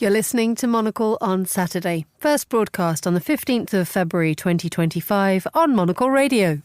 You're listening to Monocle on Saturday. First broadcast on the 15th of February 2025 on Monocle Radio.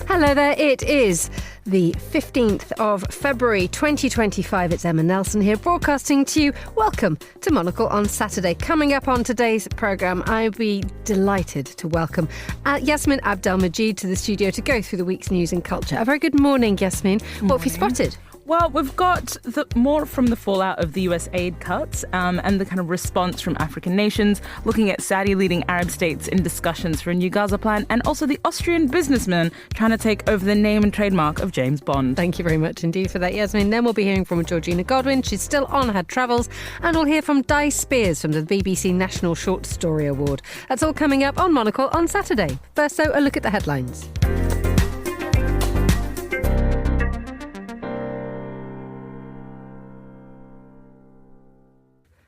Hello there, it is the 15th of February 2025. It's Emma Nelson here broadcasting to you. Welcome to Monocle on Saturday. Coming up on today's programme, I'll be delighted to welcome Yassmin Abdel-Magied to the studio to go through the week's news and culture. A very good morning, Yassmin. What have you spotted? Well, we've got more from the fallout of the US aid cuts and the kind of response from African nations, looking at Saudi leading Arab states in discussions for a new Gaza plan, and also the Austrian businessman trying to take over the name and trademark of James Bond. Thank you very much indeed for that, Yassmin. Then we'll be hearing from Georgina Godwin. She's still on her travels. And we'll hear from Speirs from the BBC National Short Story Award. That's all coming up on Monocle on Saturday. First, though, a look at the headlines.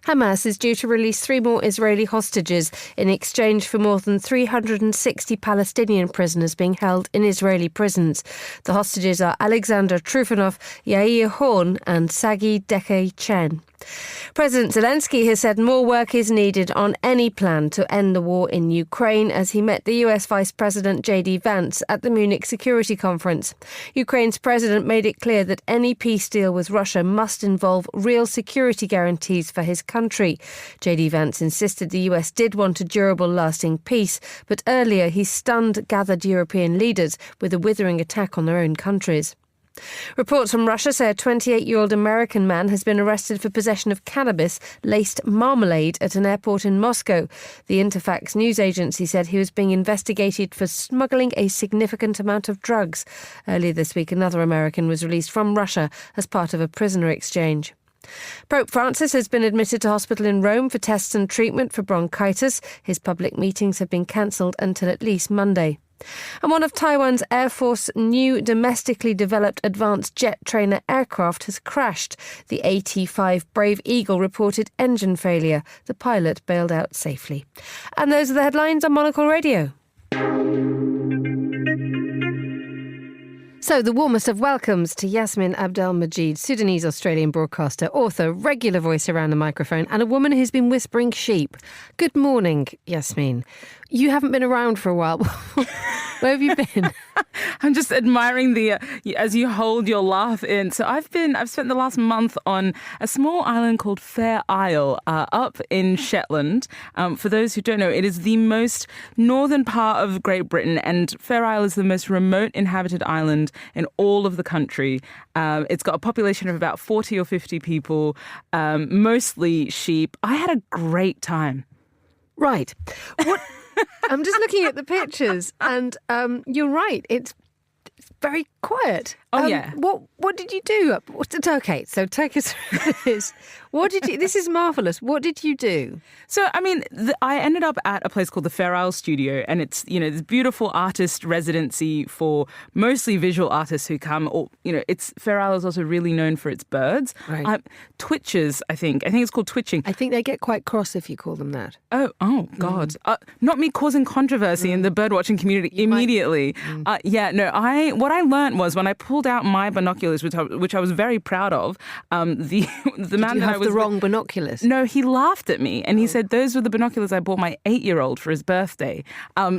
Hamas is due to release 3 more Israeli hostages in exchange for more than 360 Palestinian prisoners being held in Israeli prisons. The hostages are Alexander Trufanov, Yair Horn and Sagi Deke Chen. President Zelensky has said more work is needed on any plan to end the war in Ukraine as he met the US Vice President J.D. Vance at the Munich Security Conference. Ukraine's president made it clear that any peace deal with Russia must involve real security guarantees for his country. J.D. Vance insisted the US did want a durable, lasting peace, but earlier he stunned gathered European leaders with a withering attack on their own countries. Reports from Russia say a 28-year-old American man has been arrested for possession of cannabis-laced marmalade at an airport in Moscow. The Interfax news agency said he was being investigated for smuggling a significant amount of drugs. Earlier this week, another American was released from Russia as part of a prisoner exchange. Pope Francis has been admitted to hospital in Rome for tests and treatment for bronchitis. His public meetings have been cancelled until at least Monday. And one of Taiwan's Air Force's new domestically developed advanced jet trainer aircraft has crashed. The AT-5 Brave Eagle reported engine failure. The pilot bailed out safely. And those are the headlines on Monocle Radio. So, the warmest of welcomes to Yassmin Abdel-Magied, Sudanese-Australian broadcaster, author, regular voice around the microphone, and a woman who's been whispering sheep. Good morning, Yassmin. You haven't been around for a while. Where have you been? I'm just admiring as you hold your laugh in. So I've spent the last month on a small island called Fair Isle up in Shetland. For those who don't know, it is the most northern part of Great Britain, and Fair Isle is the most remote inhabited island in all of the country. It's got a population of about 40 or 50 people, mostly sheep. I had a great time. Right. I'm just looking at the pictures, and you're right. It's very quiet. Oh, yeah. What did you do? Okay, so take us through this. This is marvellous. What did you do? So, I mean, I ended up at a place called the Fair Isle Studio, and it's, this beautiful artist residency for mostly visual artists who come, Fair Isle is also really known for its birds. Right. Twitches, I think it's called twitching. I think they get quite cross if you call them that. Oh God. Not me causing controversy in the birdwatching community immediately. What I learned was when I pulled out my binoculars, which I was very proud of, the man that I was the wrong binoculars? No, he laughed at me and he said those were the binoculars I bought my 8-year-old for his birthday.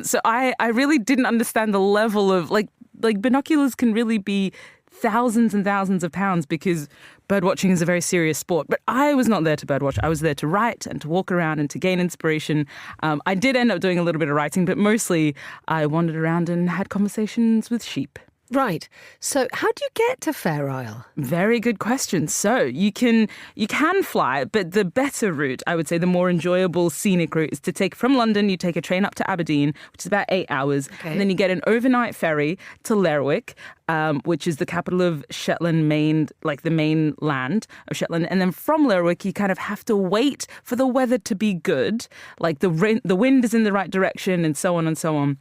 So I really didn't understand the level of like binoculars can really be thousands and thousands of pounds because birdwatching is a very serious sport. But I was not there to birdwatch. I was there to write and to walk around and to gain inspiration. I did end up doing a little bit of writing, but mostly I wandered around and had conversations with sheep. Right. So how do you get to Fair Isle? Very good question. So you can fly, but the better route, I would say, the more enjoyable scenic route is to take from London, you take a train up to Aberdeen, which is about 8 hours. Okay. And then you get an overnight ferry to Lerwick, which is the capital of Shetland, the mainland of Shetland. And then from Lerwick, you kind of have to wait for the weather to be good. Like the wind is in the right direction and so on and so on.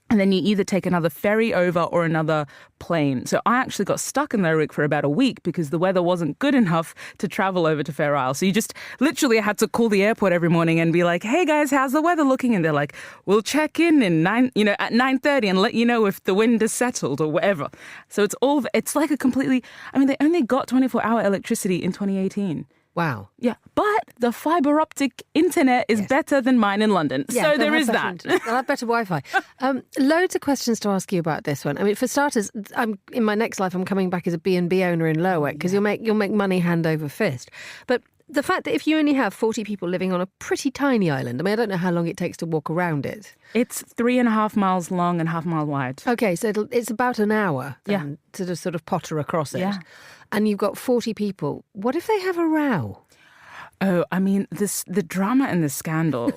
And then you either take another ferry over or another plane. So I actually got stuck in Lerwick for about a week because the weather wasn't good enough to travel over to Fair Isle. So you just literally had to call the airport every morning and be like, hey guys, how's the weather looking? And they're like, we'll check in at 9:30 and let you know if the wind has settled or whatever. So it's like a completely, they only got 24-hour electricity in 2018. Wow. Yeah, but the fibre optic internet is better than mine in London. Yeah, so there is that. They'll have better Wi-Fi. Loads of questions to ask you about this one. For starters, in my next life, I'm coming back as a B&B owner in Lerwick because you'll make money hand over fist. But the fact that if you only have 40 people living on a pretty tiny island, I don't know how long it takes to walk around it. It's 3.5 miles long and 0.5 mile wide. Okay, so it's about an hour then to just sort of potter across it. Yeah. And you've got 40 people. What if they have a row? Oh, the drama and the scandal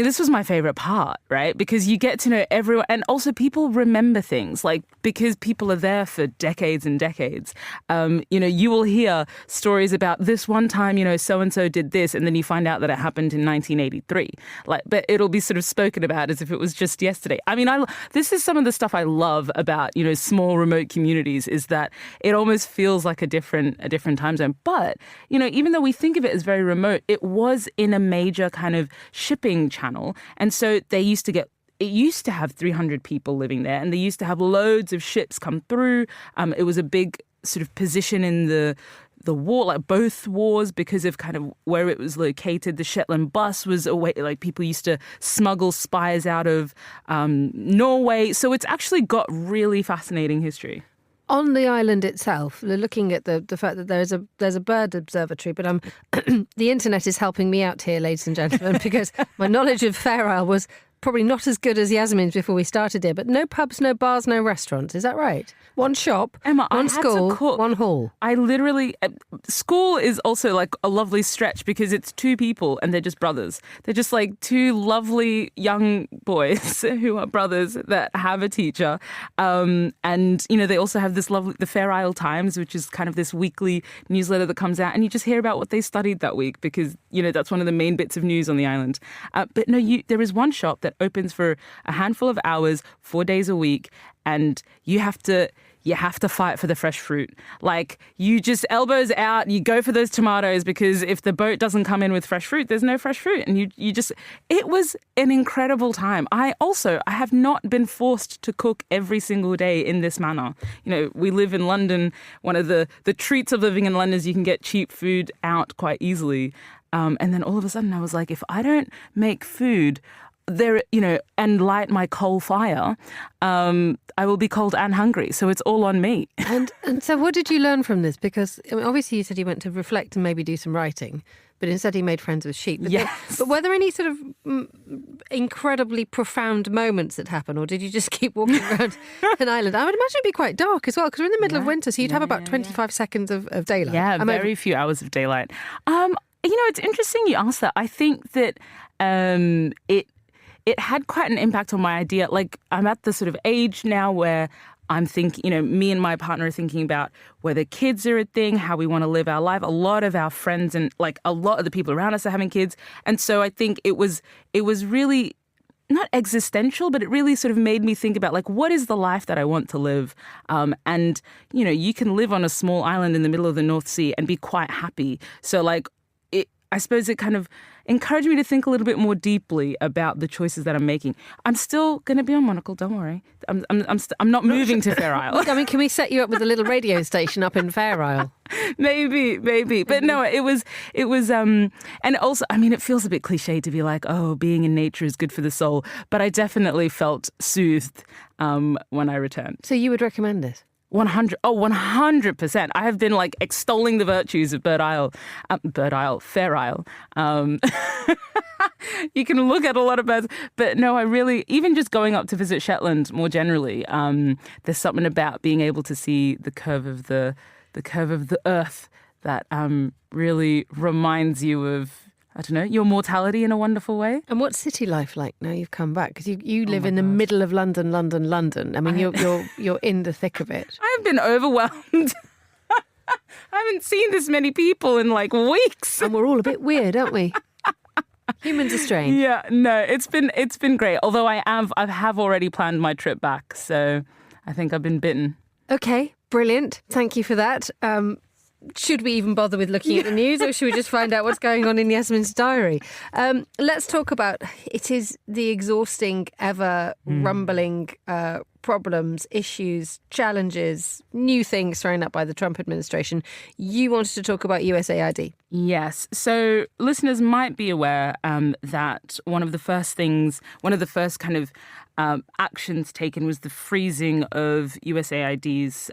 this was my favorite part, right? Because you get to know everyone, and also people remember things, like, because people are there for decades and decades. You will hear stories about this one time, so-and-so did this, and then you find out that it happened in 1983. But it'll be sort of spoken about as if it was just yesterday. This is some of the stuff I love about, small remote communities, is that it almost feels like a different time zone. But, even though we think of it as very remote, it was in a major kind of shipping channel. And so it used to have 300 people living there, and they used to have loads of ships come through. It was a big sort of position in the war, like both wars, because of kind of where it was located. The Shetland bus was a way, like, people used to smuggle Speirs out of Norway. So it's actually got really fascinating history. On the island itself, looking at the fact that there's a bird observatory, but the internet is helping me out here, ladies and gentlemen, because my knowledge of Fair Isle was probably not as good as Yassmin's before we started here. But no pubs, no bars, no restaurants. Is that right? One shop, Emma, one school, one hall. School is also like a lovely stretch because it's two people and they're just brothers. They're just like two lovely young boys who are brothers that have a teacher. And, they also have this lovely, the Fair Isle Times, which is kind of this weekly newsletter that comes out, and you just hear about what they studied that week because, that's one of the main bits of news on the island. But no, there is one shop that opens for a handful of hours, 4 days a week, and you have to fight for the fresh fruit. Like, you just elbows out, you go for those tomatoes, because if the boat doesn't come in with fresh fruit, there's no fresh fruit. And it was an incredible time. I have not been forced to cook every single day in this manner. We live in London. One of the treats of living in London is you can get cheap food out quite easily. And then all of a sudden I was like, if I don't make food there, and light my coal fire, I will be cold and hungry. So it's all on me. And so what did you learn from this? Because obviously you said you went to reflect and maybe do some writing, but instead he made friends with sheep. But were there any sort of incredibly profound moments that happened, or did you just keep walking around an island? I would imagine it'd be quite dark as well, because we're in the middle of winter, so you'd have about 25 seconds of daylight. Yeah, very few hours of daylight. It's interesting you asked that. I think that it had quite an impact on my idea. Like, I'm at the sort of age now where I'm thinking, me and my partner are thinking about whether kids are a thing, how we want to live our life. A lot of our friends and a lot of the people around us are having kids. And so I think it was really not existential, but it really sort of made me think about, what is the life that I want to live? And, you can live on a small island in the middle of the North Sea and be quite happy. So I suppose it kind of encouraged me to think a little bit more deeply about the choices that I'm making. I'm still going to be on Monocle, don't worry. I'm not moving to Fair Isle. Can we set you up with a little radio station up in Fair Isle? Maybe. But no, it was, and also, it feels a bit cliche to be like, oh, being in nature is good for the soul. But I definitely felt soothed when I returned. So you would recommend this? 100%. I have been extolling the virtues of Fair Isle. You can look at a lot of birds, but no, I really, even just going up to visit Shetland more generally, there's something about being able to see the curve of the earth that really reminds you of, I don't know, your mortality in a wonderful way. And what's city life like now you've come back? Because you live in the middle of London. You're in the thick of it. I've been overwhelmed. I haven't seen this many people in weeks. And we're all a bit weird, aren't we? Humans are strange. Yeah, no, it's been great. Although I have already planned my trip back, so I think I've been bitten. Okay, brilliant. Thank you for that. Should we even bother with looking at the news, or should we just find out what's going on in Yassmin's diary? Let's talk about, it is the exhausting, ever rumbling problems, issues, challenges, new things thrown up by the Trump administration. You wanted to talk about USAID. Yes. So listeners might be aware that one of the first kind of actions taken was the freezing of USAID's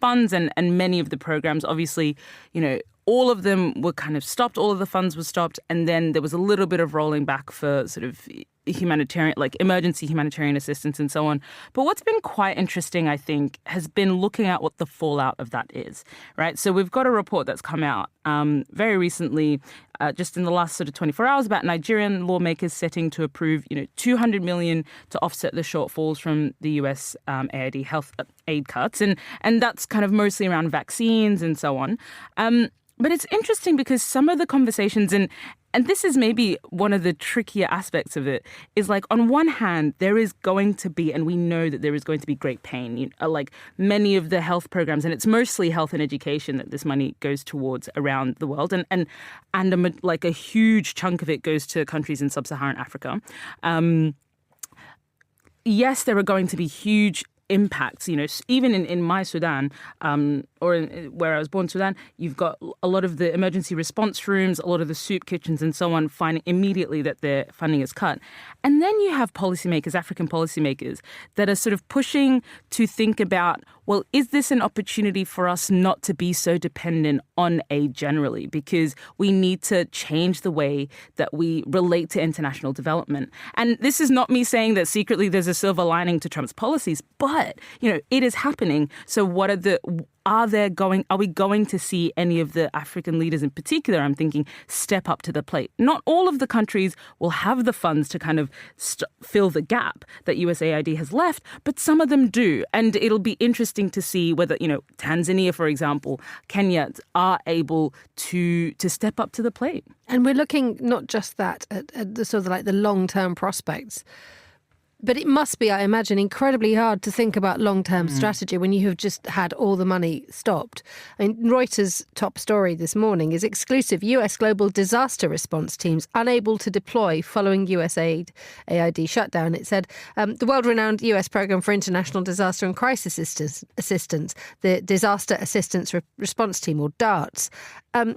funds and many of the programs. Obviously, all of them were kind of stopped. All of the funds were stopped. And then there was a little bit of rolling back for sort of humanitarian, like emergency humanitarian assistance and so on. But what's been quite interesting, I think, has been looking at what the fallout of that is, right? So we've got a report that's come out very recently, just in the last sort of 24 hours, about Nigerian lawmakers setting to approve, $200 million to offset the shortfalls from the US AID health aid cuts. And that's kind of mostly around vaccines and so on. But it's interesting because some of the conversations, and this is maybe one of the trickier aspects of it, is like on one hand, there is going to be, and we know that there is going to be great pain, like many of the health programs, and it's mostly health and education that this money goes towards around the world. And a huge chunk of it goes to countries in sub-Saharan Africa. Yes, there are going to be huge impacts, even in my Sudan, where I was born, Sudan, you've got a lot of the emergency response rooms, a lot of the soup kitchens and so on, finding immediately that their funding is cut. And then you have policymakers, African policymakers, that are sort of pushing to think about, well, is this an opportunity for us not to be so dependent on aid generally? Because we need to change the way that we relate to international development. And this is not me saying that secretly there's a silver lining to Trump's policies, but, it is happening. So are we going to see any of the African leaders in particular, I'm thinking, step up to the plate? Not all of the countries will have the funds to kind of fill the gap that USAID has left, but some of them do. And it'll be interesting to see whether, Tanzania, for example, Kenya are able to step up to the plate. And we're looking not just that at the sort of like the long-term prospects, but it must be, I imagine, incredibly hard to think about long-term strategy when you have just had all the money stopped. I mean, Reuters' top story this morning is exclusive. US global disaster response teams unable to deploy following USAID shutdown. It said the world-renowned US Programme for International Disaster and Crisis Assistance, the Disaster Assistance Response Team, or DARTS,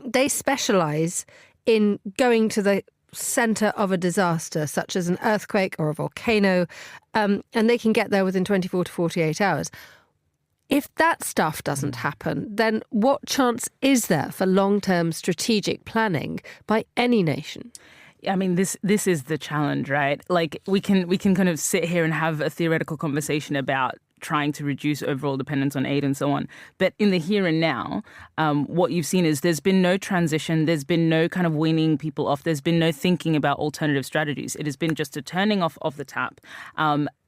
they specialise in going to the centre of a disaster, such as an earthquake or a volcano, and they can get there within 24 to 48 hours. If that stuff doesn't happen, then what chance is there for long-term strategic planning by any nation? I mean, this is the challenge, right? Like we can kind of sit here and have a theoretical conversation about trying to reduce overall dependence on aid and so on. But in the here and now, what you've seen is there's been no transition. There's been no kind of weaning people off. There's been no thinking about alternative strategies. It has been just a turning off of the tap.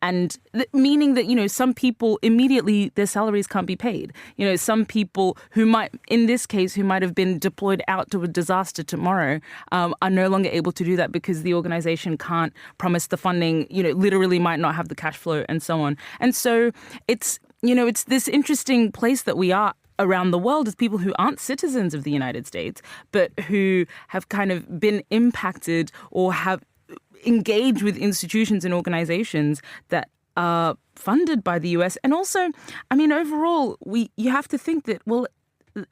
And meaning that, some people immediately their salaries can't be paid. Some people who might have been deployed out to a disaster tomorrow are no longer able to do that because the organization can't promise the funding, literally might not have the cash flow and so on. And so it's this interesting place that we are around the world as people who aren't citizens of the United States, but who have kind of been impacted or have engaged with institutions and organizations that are funded by the US. And also, I mean, overall, you have to think that, well,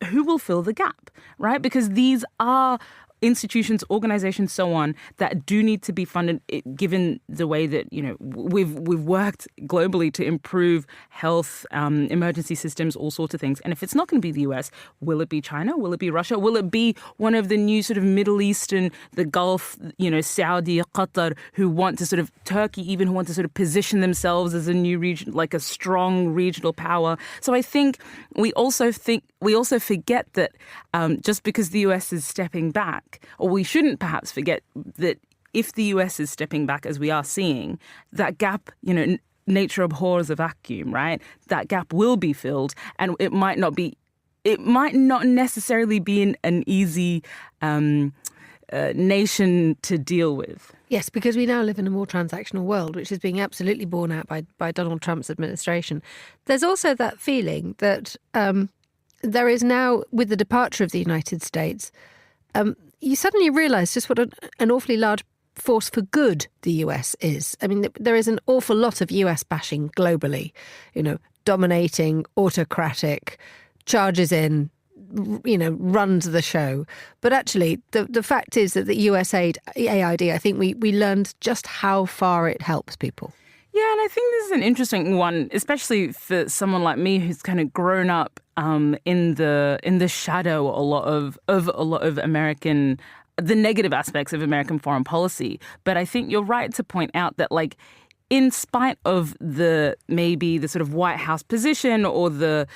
who will fill the gap, right? Because these are institutions, organizations, so on, that do need to be funded, given the way that, we've worked globally to improve health, emergency systems, all sorts of things. And if it's not going to be the US, will it be China? Will it be Russia? Will it be one of the new sort of Middle Eastern, the Gulf, Saudi, Qatar, Turkey even, who want to sort of position themselves as a new region, like a strong regional power? So I think we also forget that just because the US is stepping back, or we shouldn't perhaps forget that if the US is stepping back, as we are seeing, that gap, nature abhors a vacuum, right? That gap will be filled, and it might not necessarily be an easy nation to deal with. Yes, because we now live in a more transactional world, which is being absolutely borne out by Donald Trump's administration. There's also that feeling that there is now, with the departure of the United States, you suddenly realise just what an awfully large force for good the US is. I mean, there is an awful lot of US bashing globally, dominating, autocratic, charges in, runs the show. But actually, the fact is that the USAID, I think we learned just how far it helps people. Yeah, and I think this is an interesting one, especially for someone like me who's kind of grown up in the shadow a lot of American, the negative aspects of American foreign policy. But I think you're right to point out that, in spite of maybe the sort of White House position or the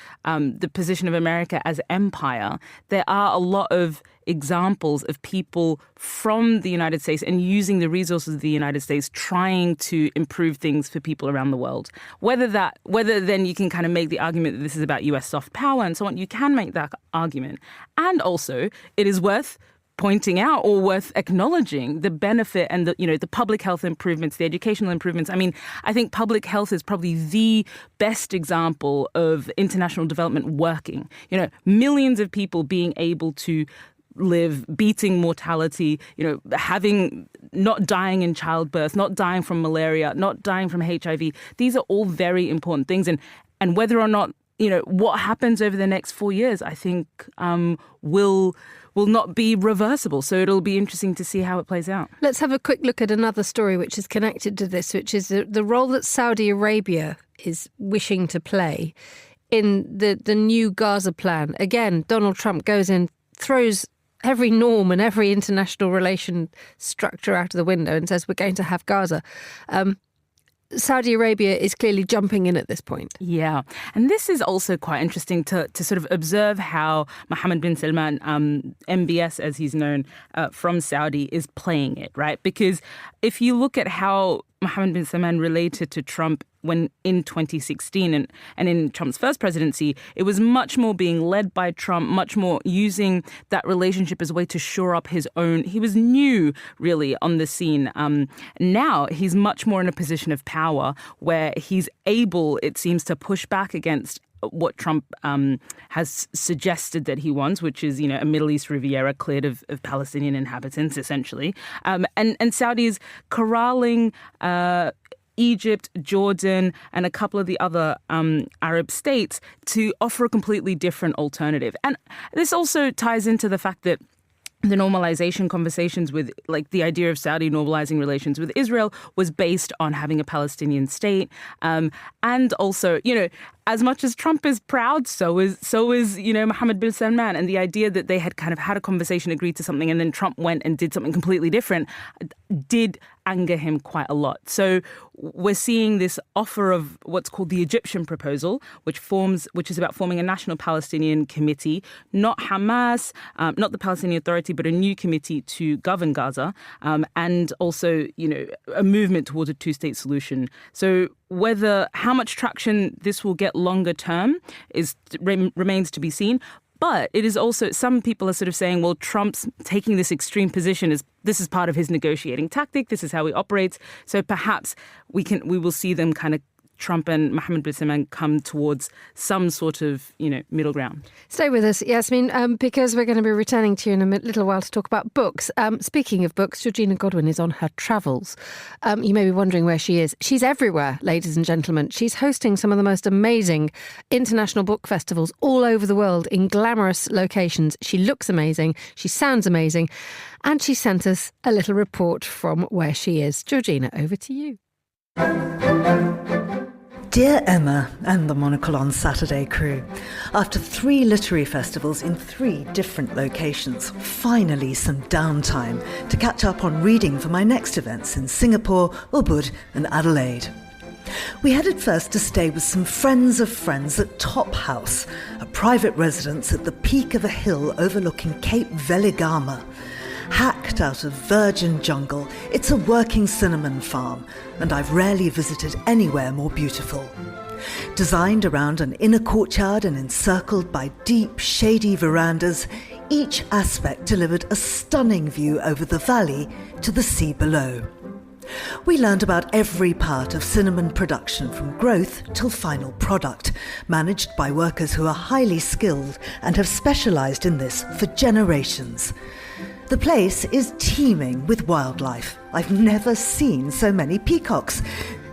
position of America as empire, there are a lot of examples of people from the United States and using the resources of the United States trying to improve things for people around the world. Whether then you can kind of make the argument that this is about US soft power and so on, you can make that argument. And also, it is worth pointing out or worth acknowledging the benefit and the public health improvements, the educational improvements. I mean, I think public health is probably the best example of international development working. Millions of people being able to live, beating mortality, not dying in childbirth, not dying from malaria, not dying from HIV. These are all very important things. And whether or not, what happens over the next 4 years, I think will not be reversible. So it'll be interesting to see how it plays out. Let's have a quick look at another story which is connected to this, which is the role that Saudi Arabia is wishing to play in the new Gaza plan. Again, Donald Trump goes in, throws every norm and every international relation structure out of the window and says we're going to have Gaza. Saudi Arabia is clearly jumping in at this point. Yeah. And this is also quite interesting to sort of observe how Mohammed bin Salman, MBS as he's known from Saudi, is playing it, right? Because if you look at how Mohammed bin Salman related to Trump when in 2016 and in Trump's first presidency, it was much more being led by Trump, much more using that relationship as a way to shore up his own. He was new, really, on the scene. Now he's much more in a position of power where he's able, it seems, to push back against what Trump has suggested that he wants, which is, a Middle East Riviera cleared of Palestinian inhabitants, essentially. And Saudi is corralling Egypt, Jordan, and a couple of the other Arab states to offer a completely different alternative. And this also ties into the fact that the normalization conversations with, the idea of Saudi normalizing relations with Israel was based on having a Palestinian state. And also, as much as Trump is proud, so is Mohammed bin Salman. And the idea that they had kind of had a conversation, agreed to something, and then Trump went and did something completely different did anger him quite a lot. So we're seeing this offer of what's called the Egyptian proposal, which is about forming a national Palestinian committee, not Hamas, not the Palestinian Authority, but a new committee to govern Gaza, and also, a movement towards a two-state solution. So how much traction this will get longer term remains to be seen. But it is also, some people are sort of saying, well, Trump's taking this extreme position this is part of his negotiating tactic. This is how he operates. So perhaps we will see them kind of, Trump and Mohammed bin Salman, come towards some sort of, middle ground. Stay with us, Yassmin, because we're going to be returning to you in a little while to talk about books. Speaking of books, Georgina Godwin is on her travels. You may be wondering where she is. She's everywhere, ladies and gentlemen. She's hosting some of the most amazing international book festivals all over the world in glamorous locations. She looks amazing. She sounds amazing. And she sent us a little report from where she is. Georgina, over to you. Dear Emma and the Monocle on Saturday crew, after 3 literary festivals in 3 different locations, finally some downtime to catch up on reading for my next events in Singapore, Ubud and Adelaide. We headed first to stay with some friends of friends at Top House, a private residence at the peak of a hill overlooking Cape Weligama. Hacked out of virgin jungle, it's a working cinnamon farm, and I've rarely visited anywhere more beautiful. Designed around an inner courtyard and encircled by deep, shady verandas, each aspect delivered a stunning view over the valley to the sea below. We learned about every part of cinnamon production from growth till final product, managed by workers who are highly skilled and have specialised in this for generations. The place is teeming with wildlife. I've never seen so many peacocks.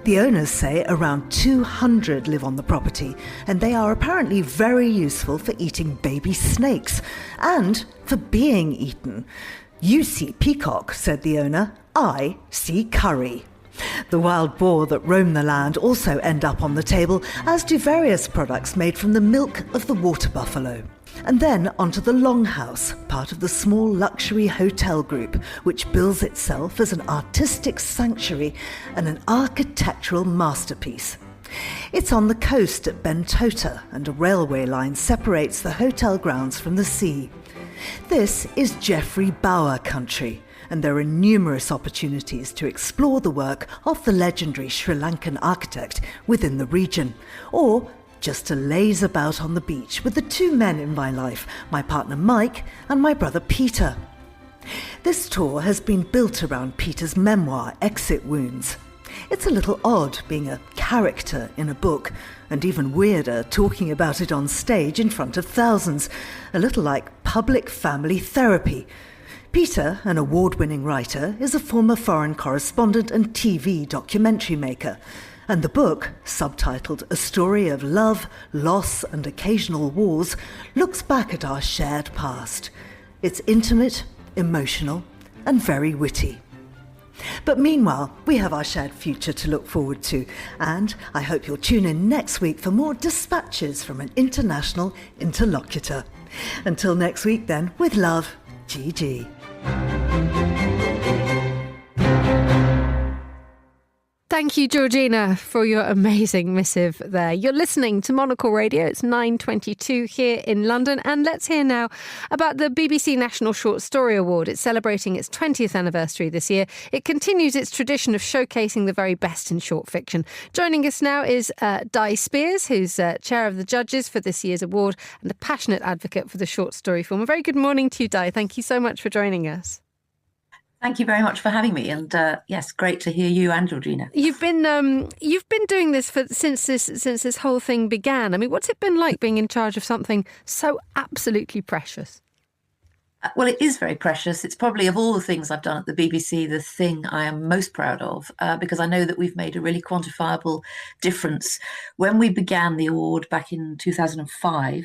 The owners say around 200 live on the property, and they are apparently very useful for eating baby snakes and for being eaten. "You see peacock," said the owner. "I see curry." The wild boar that roam the land also end up on the table, as do various products made from the milk of the water buffalo. And then onto the Longhouse, part of the small luxury hotel group, which bills itself as an artistic sanctuary and an architectural masterpiece. It's on the coast at Bentota, and a railway line separates the hotel grounds from the sea. This is Geoffrey Bower country, and there are numerous opportunities to explore the work of the legendary Sri Lankan architect within the region, or just to laze about on the beach with the two men in my life, my partner Mike and my brother Peter. This tour has been built around Peter's memoir, Exit Wounds. It's a little odd being a character in a book, and even weirder talking about it on stage in front of thousands, a little like public family therapy. Peter, an award-winning writer, is a former foreign correspondent and TV documentary maker. And the book, subtitled A Story of Love, Loss and Occasional Wars, looks back at our shared past. It's intimate, emotional, and very witty. But meanwhile, we have our shared future to look forward to, and I hope you'll tune in next week for more dispatches from an international interlocutor. Until next week then, with love, Gigi. Thank you, Georgina, for your amazing missive there. You're listening to Monocle Radio. It's 9:22 here in London. And let's hear now about the BBC National Short Story Award. It's celebrating its 20th anniversary this year. It continues its tradition of showcasing the very best in short fiction. Joining us now is Di Speirs, who's chair of the judges for this year's award and a passionate advocate for the short story form. A very good morning to you, Di. Thank you so much for joining us. Thank you very much for having me, and yes, great to hear you and Georgina. You've been doing this since this whole thing began. I mean, what's it been like being in charge of something so absolutely precious? Well, it is very precious. It's probably, of all the things I've done at the BBC, the thing I am most proud of, because I know that we've made a really quantifiable difference. When we began the award back in 2005,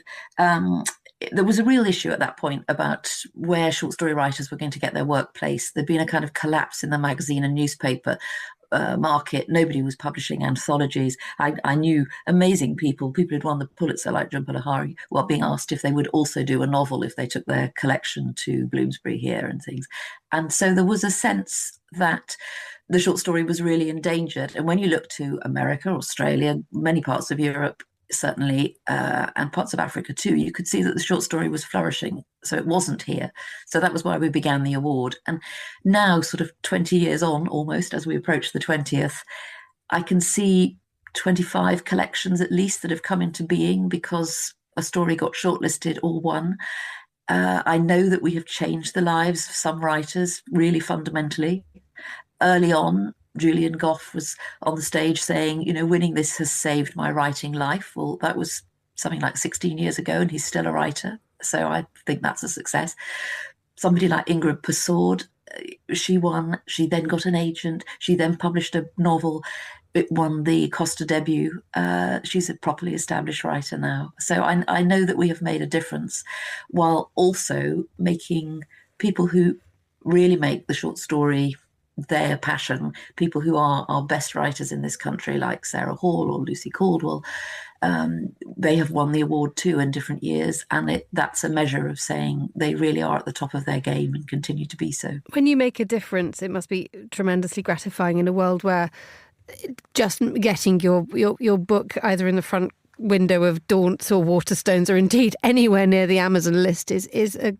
there was a real issue at that point about where short story writers were going to get their work placed. There'd been a kind of collapse in the magazine and newspaper market. Nobody was publishing anthologies. I knew amazing people who'd won the Pulitzer, like Jhumpa Lahiri, being asked if they would also do a novel if they took their collection to Bloomsbury here and things. And so there was a sense that the short story was really endangered. And when you look to America, Australia, many parts of Europe, certainly, and parts of Africa too, you could see that the short story was flourishing. So it wasn't here. So that was why we began the award. And now, sort of 20 years on, almost, as we approach the 20th, I can see 25 collections at least that have come into being because a story got shortlisted or won. I know that we have changed the lives of some writers really fundamentally. Early on, Julian Gough was on the stage saying, winning this has saved my writing life. Well, that was something like 16 years ago, and he's still a writer. So I think that's a success. Somebody like Ingrid Persaud, she won. She then got an agent. She then published a novel. It won the Costa debut. She's a properly established writer now. So I know that we have made a difference while also making people who really make the short story their passion, people who are our best writers in this country, like Sarah Hall or Lucy Caldwell, they have won the award too in different years. And that's a measure of saying they really are at the top of their game and continue to be so. When you make a difference, it must be tremendously gratifying in a world where just getting your book either in the front window of Daunts or Waterstones or indeed anywhere near the Amazon list is a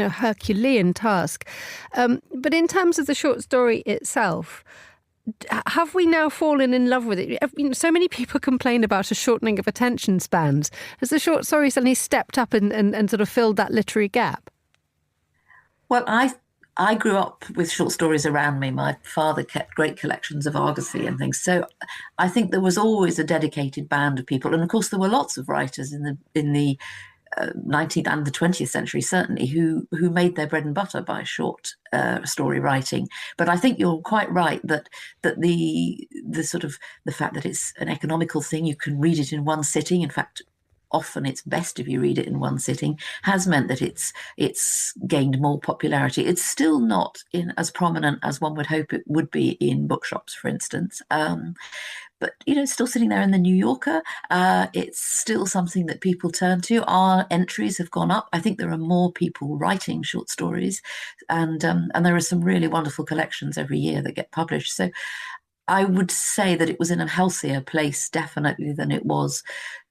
Herculean task. But in terms of the short story itself, have we now fallen in love with it? So many people complain about a shortening of attention spans. Has the short story suddenly stepped up and sort of filled that literary gap? Well, I grew up with short stories around me. My father kept great collections of Argosy and things. So I think there was always a dedicated band of people. And of course, there were lots of writers in the 19th and the 20th century, certainly, who made their bread and butter by short story writing. But I think you're quite right that the sort of the fact that it's an economical thing, you can read it in one sitting. In fact, often it's best if you read it in one sitting, has meant that it's gained more popularity. It's still not as prominent as one would hope it would be in bookshops, for instance. But, it's still sitting there in the New Yorker. It's still something that people turn to. Our entries have gone up. I think there are more people writing short stories, and there are some really wonderful collections every year that get published. So I would say that it was in a healthier place, definitely, than it was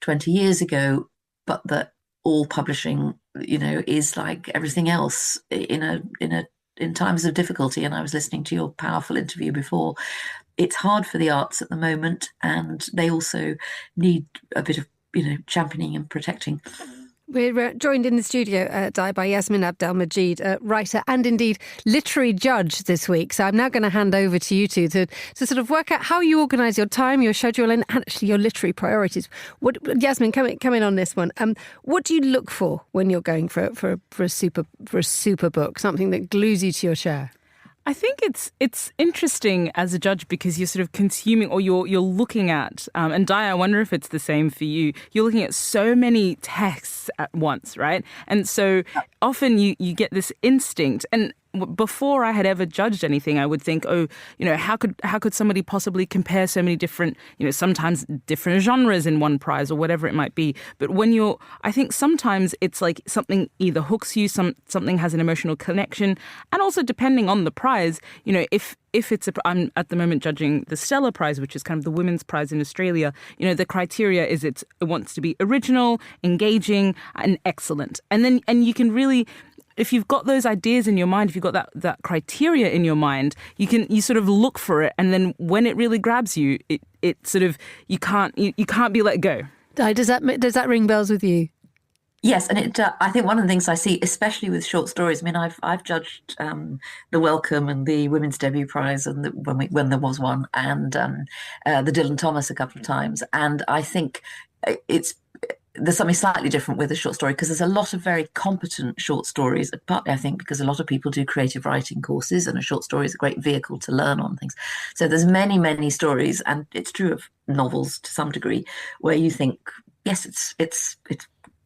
20 years ago, but that all publishing, is like everything else in times of difficulty. And I was listening to your powerful interview before. It's hard for the arts at the moment, and they also need a bit of, championing and protecting. We're joined in the studio by Yassmin Abdel-Magied, writer and indeed literary judge this week. So I'm now going to hand over to you two to sort of work out how you organise your time, your schedule, and actually your literary priorities. Yassmin, come in on this one. What do you look for when you're going for a super book, something that glues you to your chair? I think it's interesting as a judge because you're sort of consuming, or you're looking at, and Di, I wonder if it's the same for you. You're looking at so many texts at once, right? And so often you get this instinct, and before I had ever judged anything, I would think, how could somebody possibly compare so many different, sometimes different genres in one prize or whatever it might be. But I think sometimes it's like something either hooks you, something has an emotional connection, and also depending on the prize, if I'm at the moment judging the Stella Prize, which is kind of the women's prize in Australia, the criteria is it wants to be original, engaging, and excellent. And you can really, if you've got those ideas in your mind, if you've got that criteria in your mind, you sort of look for it, and then when it really grabs you, it sort of you can't be let go. Does that ring bells with you? Yes, and I think one of the things I see, especially with short stories, I mean, I've judged the Welcome and the Women's Debut Prize, and when there was one, and the Dylan Thomas a couple of times, and I think there's something slightly different with a short story because there's a lot of very competent short stories, partly I think because a lot of people do creative writing courses, and a short story is a great vehicle to learn on things. So there's many, many stories, and it's true of novels to some degree, where you think, yes, it's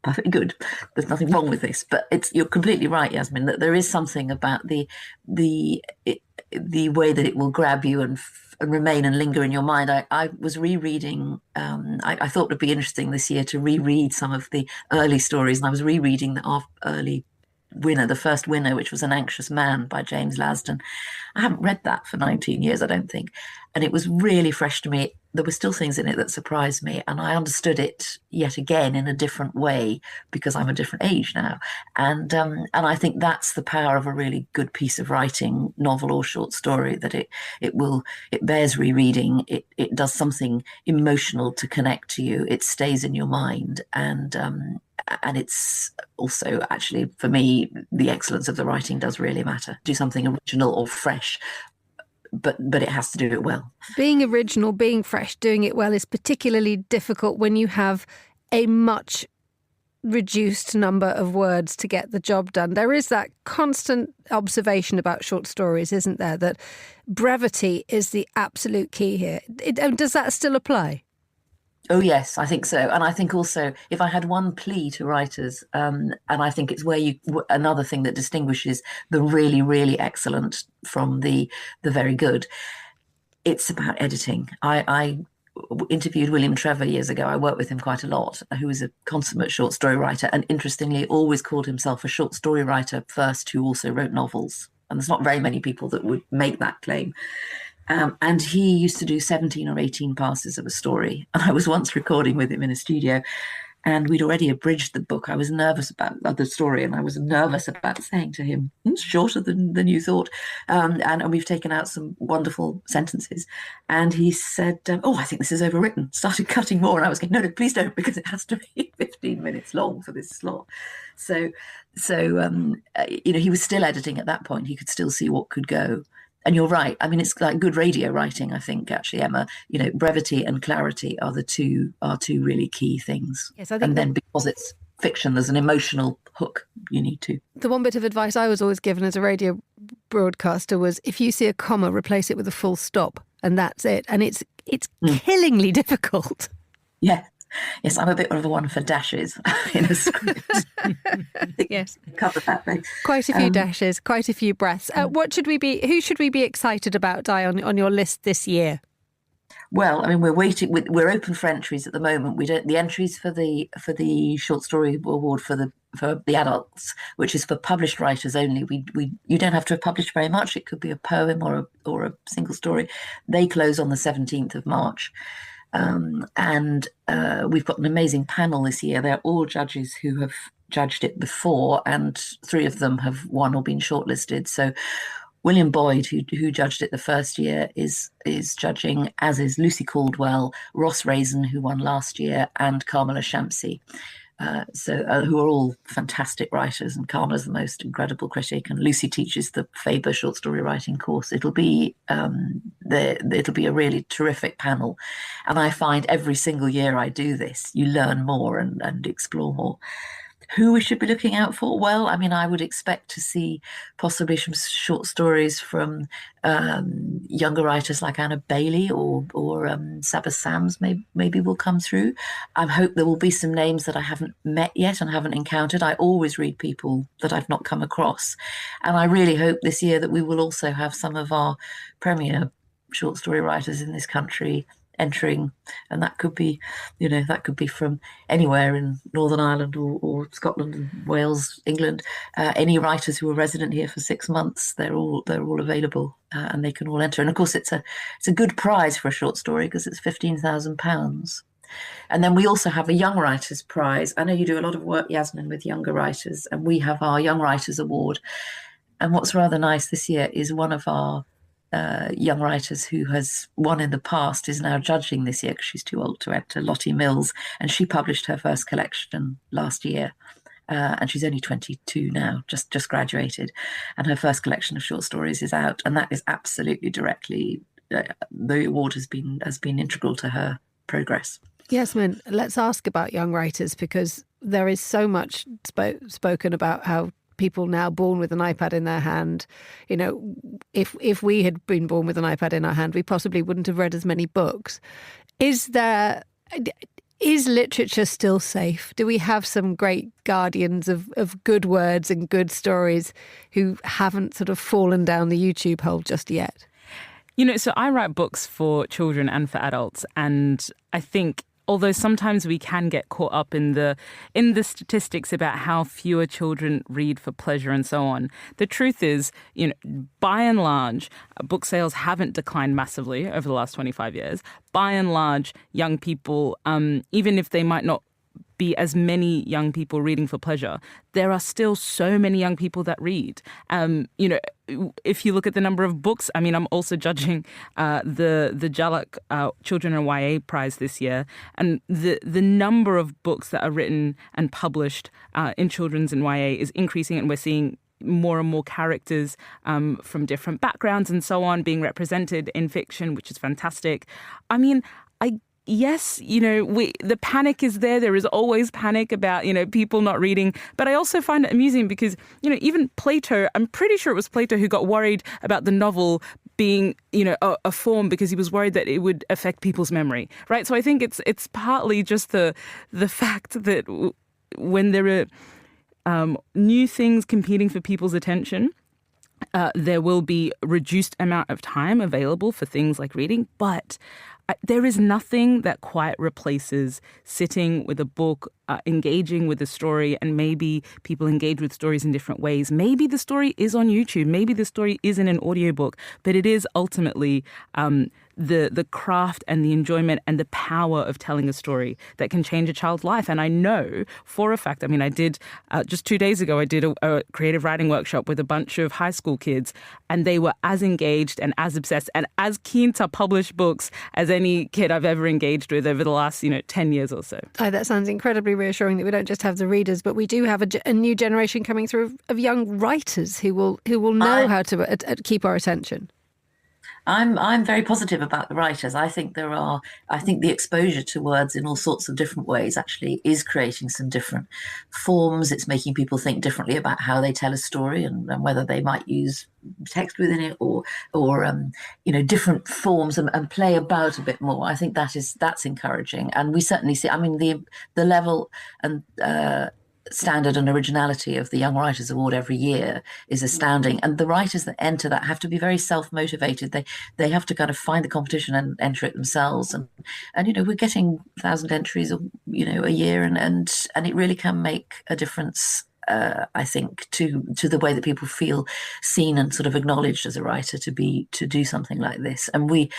perfectly good. There's nothing wrong with this, but you're completely right, Yassmin, that there is something about the way that it will grab you and remain and linger in your mind. I was rereading, I thought it would be interesting this year to reread some of the early stories, and I was rereading the early winner, the first winner, which was An Anxious Man by James Lasdon. I haven't read that for 19 years, I don't think, and it was really fresh to me. There were still things in it that surprised me, and I understood it yet again in a different way because I'm a different age now. And I think that's the power of a really good piece of writing, novel or short story, that it bears rereading. It does something emotional to connect to you. It stays in your mind, and it's also, actually, for me, the excellence of the writing does really matter. Do something original or fresh, but it has to do it well. Being original, being fresh, doing it well is particularly difficult when you have a much reduced number of words to get the job done. There is that constant observation about short stories, isn't there, that brevity is the absolute key here. Does that still apply? Oh, yes, I think so. And I think also, if I had one plea to writers, and I think it's where another thing that distinguishes the really, really excellent from the very good, it's about editing. I interviewed William Trevor years ago. I worked with him quite a lot, who was a consummate short story writer, and interestingly always called himself a short story writer first who also wrote novels. And there's not very many people that would make that claim. And he used to do 17 or 18 passes of a story. And I was once recording with him in a studio, And we'd already abridged the book. I was nervous about the story, and I was nervous about saying to him, it's shorter than you thought. And we've taken out some wonderful sentences. And he said, I think this is overwritten. Started cutting more. And I was going, no, please don't, because it has to be 15 minutes long for this slot. So he was still editing at that point. He could still see what could go. And you're right. I mean, it's like good radio writing, I think, actually, Emma. Brevity and clarity are two really key things. Yes, I think. And then because it's fiction, there's an emotional hook you need to. The one bit of advice I was always given as a radio broadcaster was, if you see a comma, replace it with a full stop, and that's it. And it's killingly difficult. Yeah. Yes, I'm a bit of a one for dashes in a script. Yes, cover that bit. Quite a few dashes, quite a few breaths. Who should we be excited about, Di, on your list this year? Well, I mean, we're waiting. We're open for entries at the moment. We don't. The entries for the short story award for the adults, which is for published writers only. You don't have to have published very much. It could be a poem or a single story. They close on the 17th of March. And we've got an amazing panel this year. They're all judges who have judged it before, and 3 of them have won or been shortlisted. So William Boyd, who judged it the first year, is judging, as is Lucy Caldwell, Ross Raisin, who won last year, and Kamala Shamsi. Who are all fantastic writers, and Karma's the most incredible critic, and Lucy teaches the Faber short story writing course. It'll be a really terrific panel, and I find every single year I do this, you learn more and explore more. Who we should be looking out for? Well, I mean, I would expect to see possibly some short stories from younger writers like Anna Bailey or Sabah Sams maybe will come through. I hope there will be some names that I haven't met yet and haven't encountered. I always read people that I've not come across. And I really hope this year that we will also have some of our premier short story writers in this country entering, and that could be from anywhere in Northern Ireland or Scotland and Wales, England. Any writers who are resident here for 6 months, they're all available, and they can all enter. And of course, it's a good prize for a short story because it's £15,000. And then we also have a Young Writers Prize. I know you do a lot of work, Yassmin, with younger writers, and we have our Young Writers Award. And what's rather nice this year is one of our young writers who has won in the past is now judging this year because she's too old to enter, Lottie Mills, and she published her first collection last year, and she's only 22 now, just graduated, and her first collection of short stories is out, and that is absolutely directly the award has been integral to her progress. Yassmin, let's ask about young writers, because there is so much spoken about how people now born with an iPad in their hand, if we had been born with an iPad in our hand, we possibly wouldn't have read as many books. Is literature still safe? Do we have some great guardians of good words and good stories who haven't sort of fallen down the YouTube hole just yet? So I write books for children and for adults, and I think although sometimes we can get caught up in the statistics about how fewer children read for pleasure and so on, the truth is, by and large, book sales haven't declined massively over the last 25 years. By and large, young people, even if they might not be as many young people reading for pleasure, there are still so many young people that read. If you look at the number of books, I mean, I'm also judging the Jalak Children and YA Prize this year, and the number of books that are written and published in children's and YA is increasing, and we're seeing more and more characters from different backgrounds and so on being represented in fiction, which is fantastic. I mean, yes, the panic is there. There is always panic about, people not reading. But I also find it amusing because, even Plato, I'm pretty sure it was Plato who got worried about the novel being, a form because he was worried that it would affect people's memory, right? So I think it's partly just the fact that when there are new things competing for people's attention, there will be reduced amount of time available for things like reading. But there is nothing that quite replaces sitting with a book, engaging with a story, and maybe people engage with stories in different ways. Maybe the story is on YouTube. Maybe the story is in an audiobook, but it is ultimately the craft and the enjoyment and the power of telling a story that can change a child's life. And I know for a fact, I did, just 2 days ago, I did a creative writing workshop with a bunch of high school kids, and they were as engaged and as obsessed and as keen to publish books as any kid I've ever engaged with over the last, 10 years or so. Oh, that sounds incredibly reassuring that we don't just have the readers, but we do have a new generation coming through of young writers who will know how to keep our attention. I'm very positive about the writers. I think the exposure to words in all sorts of different ways actually is creating some different forms. It's making people think differently about how they tell a story and whether they might use text within it or different forms and play about a bit more. I think that's encouraging, and we certainly see. The level and standard and originality of the Young Writers Award every year is astounding, and the writers that enter that have to be very self-motivated. They have to kind of find the competition and enter it themselves, and we're getting 1,000 entries a year, and it really can make a difference, I think, to the way that people feel seen and sort of acknowledged as a writer to do something like this. And we,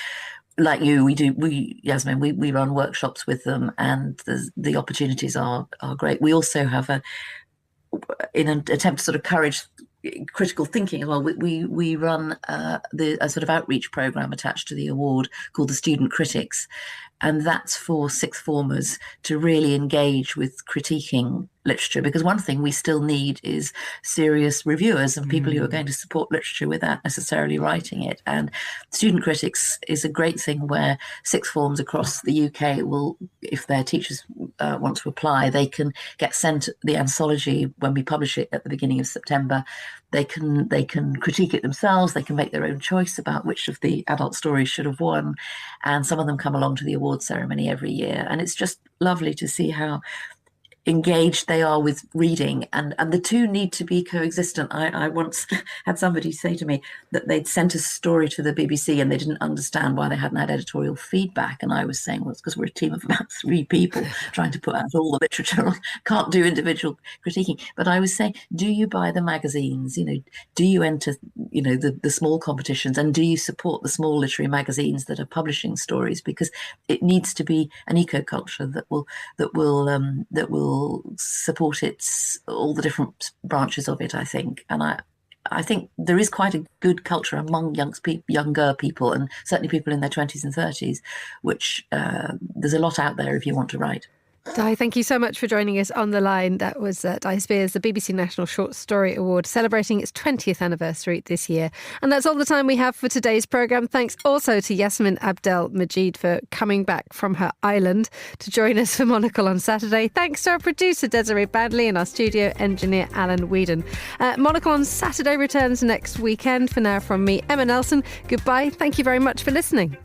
like you, Yassmin, we run workshops with them, and the opportunities are great. We also have in an attempt to sort of encourage critical thinking as well, we run a sort of outreach program attached to the award called the Student Critics, and that's for sixth formers to really engage with critiquing literature, because one thing we still need is serious reviewers and people who are going to support literature without necessarily writing it. And Student Critics is a great thing where sixth forms across the UK will, if their teachers want to apply, they can get sent the anthology when we publish it at the beginning of September. They can critique it themselves. They can make their own choice about which of the adult stories should have won, and some of them come along to the award ceremony every year. And it's just lovely to see how engaged they are with reading, and the two need to be coexistent. I once had somebody say to me that they'd sent a story to the BBC and they didn't understand why they hadn't had editorial feedback, and I was saying, well, it's because we're a team of about 3 people trying to put out all the literature, can't do individual critiquing. But I was saying, do you buy the magazines? Do you enter the small competitions, and do you support the small literary magazines that are publishing stories? Because it needs to be an eco-culture that will support all the different branches of it, I think. And I think there is quite a good culture among younger people, and certainly people in their 20s and 30s, which there's a lot out there if you want to write. Di, thank you so much for joining us on the line. That was Di Speirs, the BBC National Short Story Award, celebrating its 20th anniversary this year. And that's all the time we have for today's programme. Thanks also to Yassmin Abdel-Magied for coming back from her island to join us for Monocle on Saturday. Thanks to our producer Desiree Badley and our studio engineer Alan Whedon. Monocle on Saturday returns next weekend. For now, from me, Emma Nelson, goodbye. Thank you very much for listening.